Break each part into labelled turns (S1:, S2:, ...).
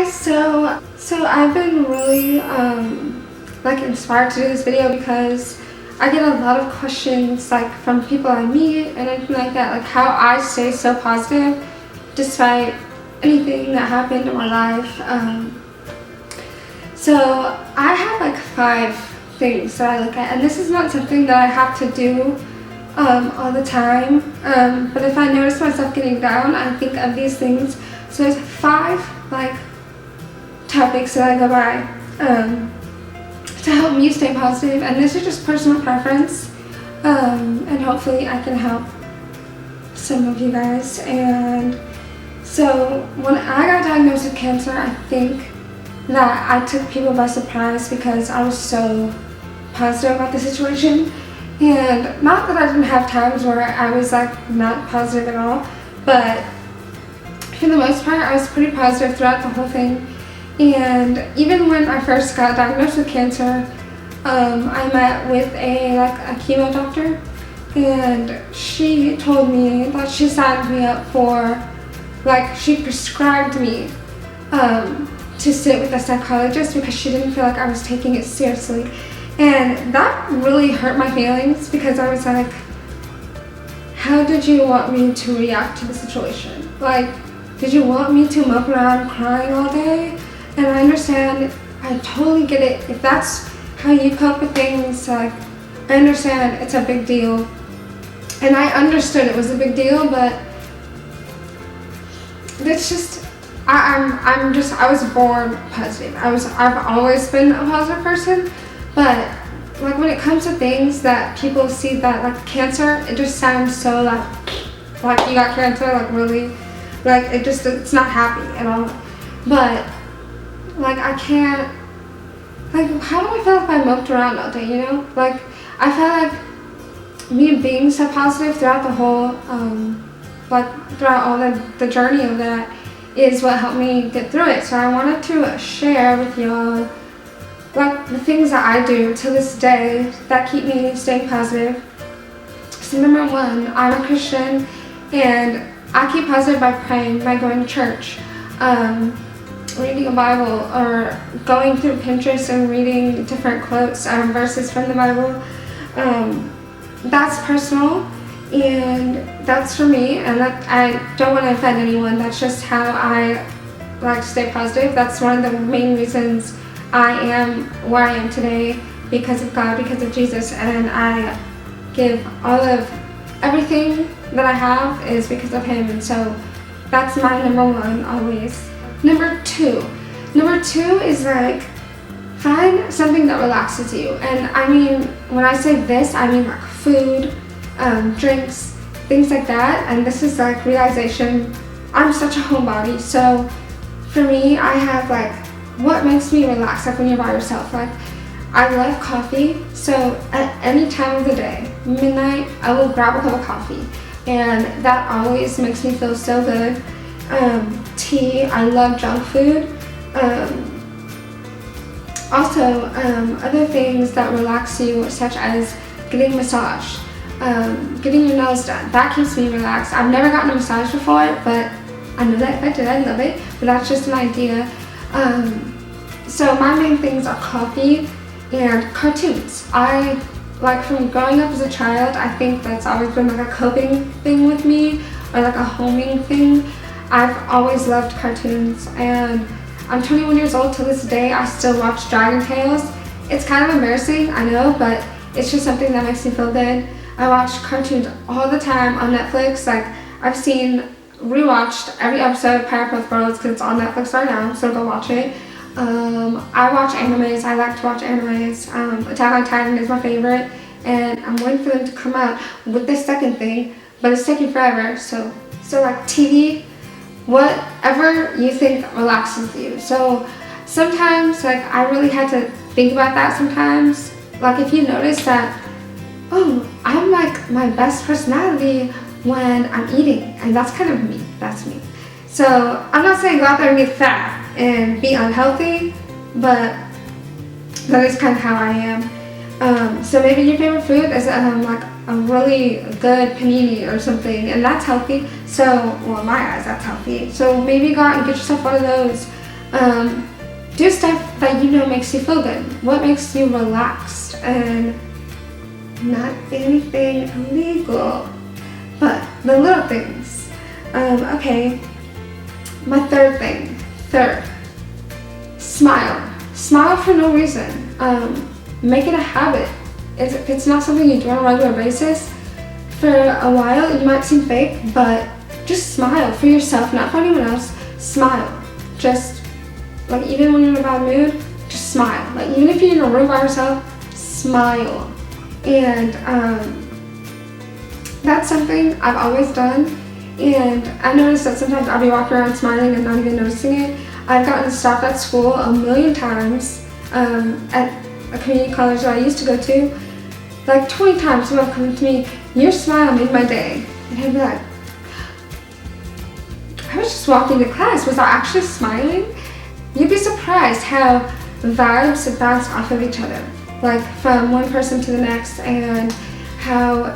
S1: guys, so I've been really like inspired to do this video because I get a lot of questions like from people I meet and anything like that, like how I stay so positive despite anything that happened in my life. So I have like 5 things that I look at, and this is not something that I have to do all the time, but if I notice myself getting down, I think of these things. So there's 5 like topics that I go by to help me stay positive, and this is just personal preference, and hopefully I can help some of you guys. And so when I got diagnosed with cancer, I think that I took people by surprise because I was so positive about the situation. And not that I didn't have times where I was like not positive at all, but for the most part I was pretty positive throughout the whole thing. And even when I first got diagnosed with cancer, I met with a chemo doctor, and she told me that she signed me up for, she prescribed me to sit with a psychologist because she didn't feel like I was taking it seriously. And that really hurt my feelings because I was like, how did you want me to react to the situation? Like, did you want me to mope around crying all day? And I understand, I totally get it. If that's how you cope with things, like, I understand it's a big deal. And I understood it was a big deal, but it's just, I was born positive. I've always been a positive person, but like when it comes to things that people see that like cancer, it just sounds so like you got cancer, like really, like it's not happy at all. But like I can't, like how would I feel if I moped around all day, you know? Like I felt like me being so positive throughout the whole, throughout all the journey of that is what helped me get through it. So I wanted to share with y'all like the things that I do to this day that keep me staying positive. So number 1, I'm a Christian, and I keep positive by praying, by going to church, reading a Bible, or going through Pinterest and reading different quotes, verses from the Bible. That's personal, and that's for me, and that I don't want to offend anyone. That's just how I like to stay positive. That's one of the main reasons I am where I am today, because of God, because of Jesus, and I give all of everything that I have is because of Him. And so that's my number 1 always. Number 2 is like find something that relaxes you. And I mean, when I say this, I mean like food, drinks, things like that. And this is like realization, I'm such a homebody, so for me, I have like what makes me relax, like when you're by yourself. Like I love coffee, so at any time of the day, midnight, I will grab a cup of coffee, and that always makes me feel so good. Tea, I love junk food. Also, other things that relax you, such as getting a massage, getting your nails done, that keeps me relaxed. I've never gotten a massage before, but I know that if I did, I'd love it, but that's just an idea. So my main things are coffee and cartoons. I, like from growing up as a child, I think that's always been like a coping thing with me, or like a homing thing. I've always loved cartoons, and I'm 21 years old to this day. I still watch Dragon Tales. It's kind of embarrassing, I know, but it's just something that makes me feel good. I watch cartoons all the time on Netflix. Like I've rewatched every episode of Powerpuff Girls because it's on Netflix right now, so go watch it. I watch animes. I like to watch animes. Attack on Titan is my favorite, and I'm waiting for them to come out with the second thing, but it's taking forever. So like TV, whatever you think relaxes you. So sometimes like I really had to think about that sometimes. Like if you notice that, oh, I'm like my best personality when I'm eating, and that's kind of me. That's me. So I'm not saying go out there and get fat and be unhealthy, but that is kind of how I am. So maybe your favorite food is like a really good panini or something, and that's healthy. So, well, in my eyes, that's healthy. So maybe go out and get yourself one of those. Do stuff that you know makes you feel good. What makes you relaxed, and not anything illegal, but the little things. Okay, my third, smile. Smile for no reason. Make it a habit. If it's not something you do on a regular basis, for a while you might seem fake, but just smile for yourself, not for anyone else. Smile. Just, like, even when you're in a bad mood, just smile. Like, even if you're in a room by yourself, smile. And that's something I've always done. And I noticed that sometimes I'll be walking around smiling and not even noticing it. I've gotten stopped at school a million times, at a community college that I used to go to. Like 20 times someone would come to me, "Your smile made my day." And I'd be like, I was just walking to class. Was I actually smiling? You'd be surprised how vibes bounce off of each other, like from one person to the next, and how,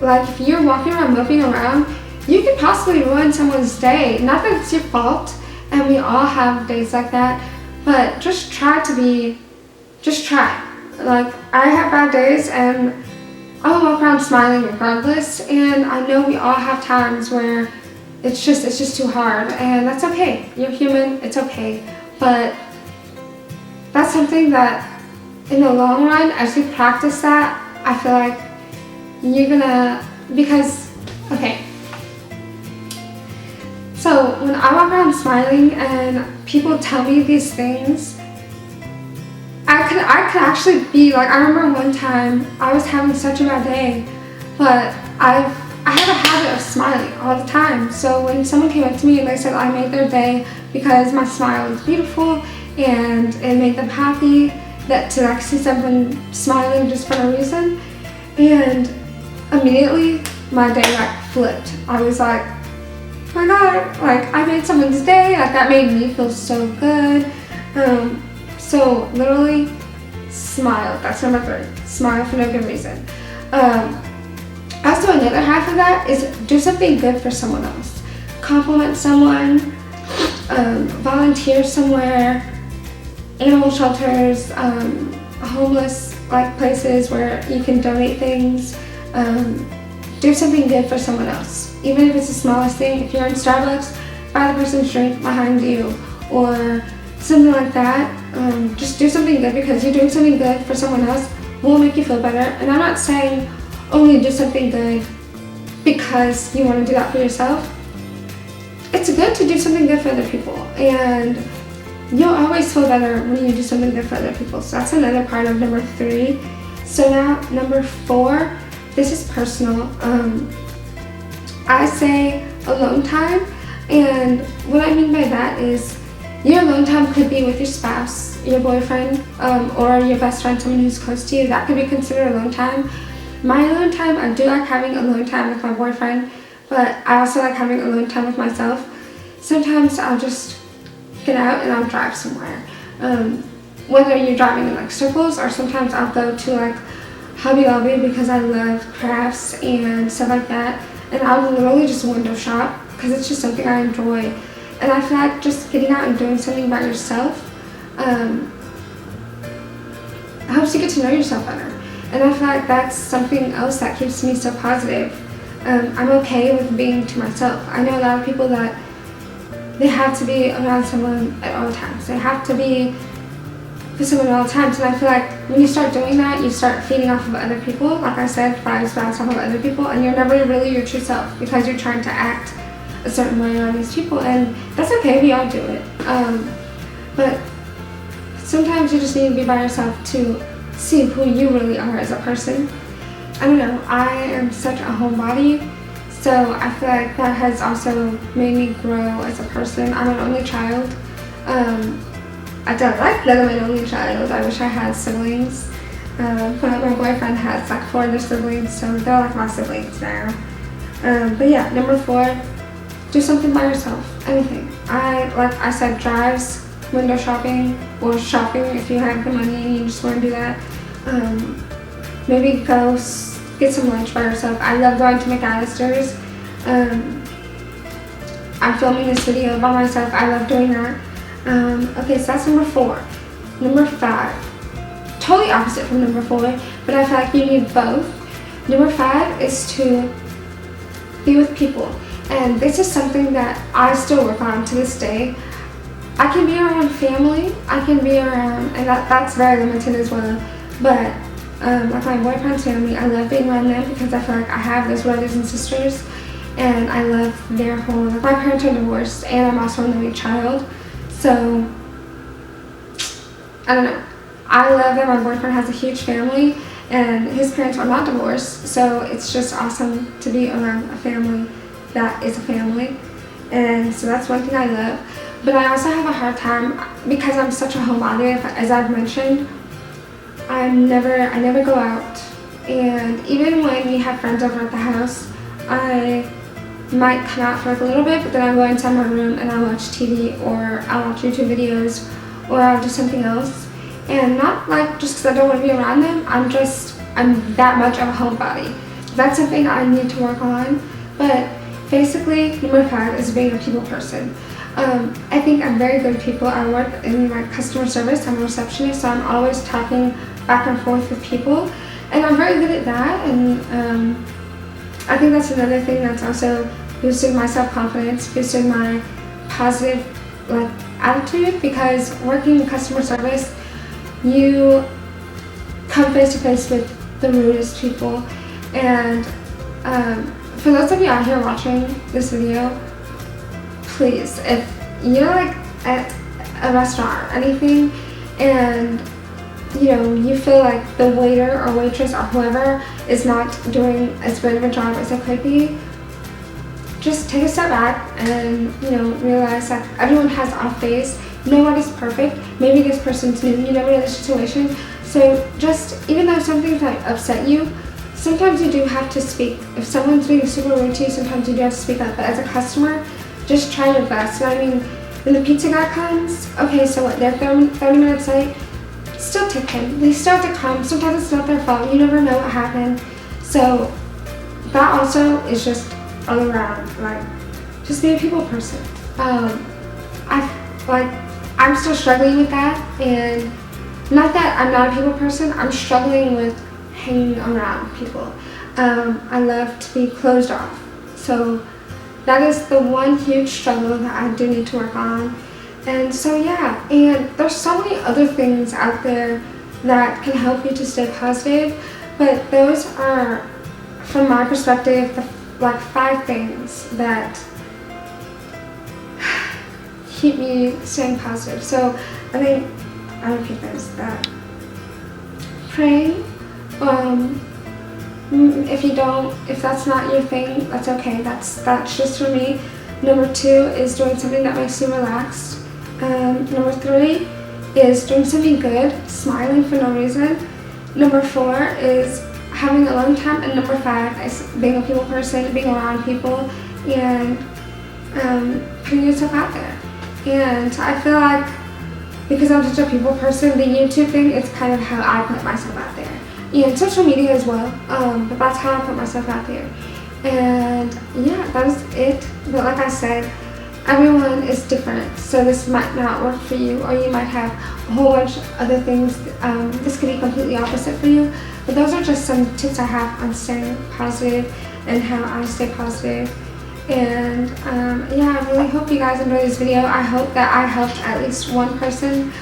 S1: like, if you're walking around moping around, you could possibly ruin someone's day. Not that it's your fault, and we all have days like that, but just try. Like, I have bad days, and I'll walk around smiling regardless, and I know we all have times where it's just too hard, and that's okay. You're human, it's okay. But that's something that, in the long run, as you practice that, I feel like you're gonna, because, okay. So when I walk around smiling and people tell me these things, I could actually be like, I remember one time I was having such a bad day, but I have a habit of smiling all the time. So when someone came up to me and they said I made their day because my smile was beautiful and it made them happy, that to like see someone smiling just for no reason, and immediately my day like flipped. I was like, oh my god, like I made someone's day, like that made me feel so good. So literally, smile. That's number 3. Smile for no good reason. Also, another half of that is do something good for someone else. Compliment someone, volunteer somewhere, animal shelters, homeless like places where you can donate things. Do something good for someone else. Even if it's the smallest thing. If you're in Starbucks, buy the person's drink behind you, or something like that. Just do something good, because you're doing something good for someone else will make you feel better. And I'm not saying only do something good because you want to do that for yourself. It's good to do something good for other people, and you'll always feel better when you do something good for other people. So that's another part of number 3. So now number 4, this is personal. I say alone time, and what I mean by that is your alone time could be with your spouse, your boyfriend, or your best friend, someone who's close to you. That could be considered alone time. My alone time, I do like having alone time with my boyfriend, but I also like having alone time with myself. Sometimes I'll just get out and I'll drive somewhere. Whether you're driving in like circles, or sometimes I'll go to like Hobby Lobby because I love crafts and stuff like that. And I'll literally just window shop because it's just something I enjoy. And I feel like just getting out and doing something by yourself helps you get to know yourself better. And I feel like that's something else that keeps me so positive. I'm okay with being to myself. I know a lot of people that they have to be around someone at all times. They have to be with someone at all times. And I feel like when you start doing that, you start feeding off of other people. Like I said, vibes bounce off of other people, and you're never really your true self because you're trying to act a certain way around these people, and that's okay. We all do it. But sometimes you just need to be by yourself to see who you really are as a person. I don't know. I am such a homebody, so I feel like that has also made me grow as a person. I'm an only child. I don't like that I'm an only child. I wish I had siblings. But my boyfriend has like 4 other siblings, so they're like my siblings now. But yeah, number 4. Do something by yourself, anything. Like I said, drives, window shopping, or shopping if you have the money and you just want to do that. Maybe go get some lunch by yourself. I love going to McAllister's. I'm filming this video by myself. I love doing that. Okay, so that's number 4. Number 5, totally opposite from number 4, but I feel like you need both. Number 5 is to be with people. And this is something that I still work on to this day. I can be around family, I can be around, and that's very limited as well, but like my boyfriend's family, I love being around them because I feel like I have those brothers and sisters, and I love their whole, like my parents are divorced, and I'm also an only child, so I don't know. I love that my boyfriend has a huge family, and his parents are not divorced, so it's just awesome to be around a family that is a family, and so that's one thing I love. But I also have a hard time because I'm such a homebody, as I've mentioned. I never go out, and even when we have friends over at the house, I might come out for like a little bit, but then I go inside my room and I watch TV, or I'll watch YouTube videos, or I'll do something else. And not like just because I don't want to be around them, I'm that much of a homebody. That's something I need to work on. But basically, number 5 is being a people person. I think I'm very good at people. I work in like customer service. I'm a receptionist, so I'm always talking back and forth with people, and I'm very good at that. And I think that's another thing that's also boosted my self-confidence, boosted my positive like attitude, because working in customer service, you come face to face with the rudest people. And for those of you out here watching this video, please, if you're like at a restaurant or anything, and you feel like the waiter or waitress or whoever is not doing as good of a job as they could be, just take a step back and realize that everyone has off days. Nobody's perfect. Maybe this person's new. You never know the situation. So just, even though something might upset you, sometimes you do have to speak. If someone's being super rude to you, sometimes you do have to speak up. But as a customer, just try your best. I mean, when the pizza guy comes, okay, so what, they're 30 minutes late, still tip him. They still have to come. Sometimes it's not their fault. You never know what happened. So that also is just all around, like, just be a people person. I'm still struggling with that, and not that I'm not a people person, I'm struggling with hanging around people. I love to be closed off. So that is the one huge struggle that I do need to work on. And so yeah, and there's so many other things out there that can help you to stay positive, but those are, from my perspective, the 5 things that keep me staying positive. So I think I repeat this, that praying, if that's not your thing, that's okay. That's just for me. Number 2 is doing something that makes you relaxed. Number 3 is doing something good, smiling for no reason. Number 4 is having a long time, and number 5 is being a people person, being around people, and putting yourself out there. And I feel like because I'm such a people person, the YouTube thing is kind of how I put myself out there. And social media as well, but that's how I put myself out there. And yeah, that is it. But like I said, everyone is different, so this might not work for you, or you might have a whole bunch of other things. This could be completely opposite for you. But those are just some tips I have on staying positive and how I stay positive. And yeah, I really hope you guys enjoyed this video. I hope that I helped at least one person,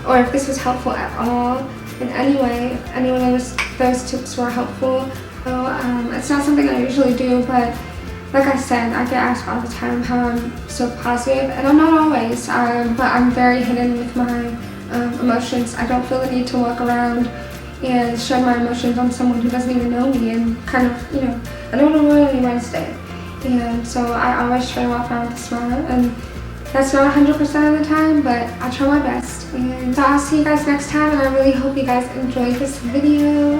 S1: or if this was helpful at all in any way, if any one of those tips were helpful. So it's not something I usually do, but like I said, I get asked all the time how I'm so positive, and I'm not always, but I'm very hidden with my emotions. I don't feel the need to walk around and show my emotions on someone who doesn't even know me, and kind of, I don't know where anyone's day. And so I always try to walk around with a smile, and that's not 100% of the time, but I try my best. And so I'll see you guys next time, and I really hope you guys enjoyed this video.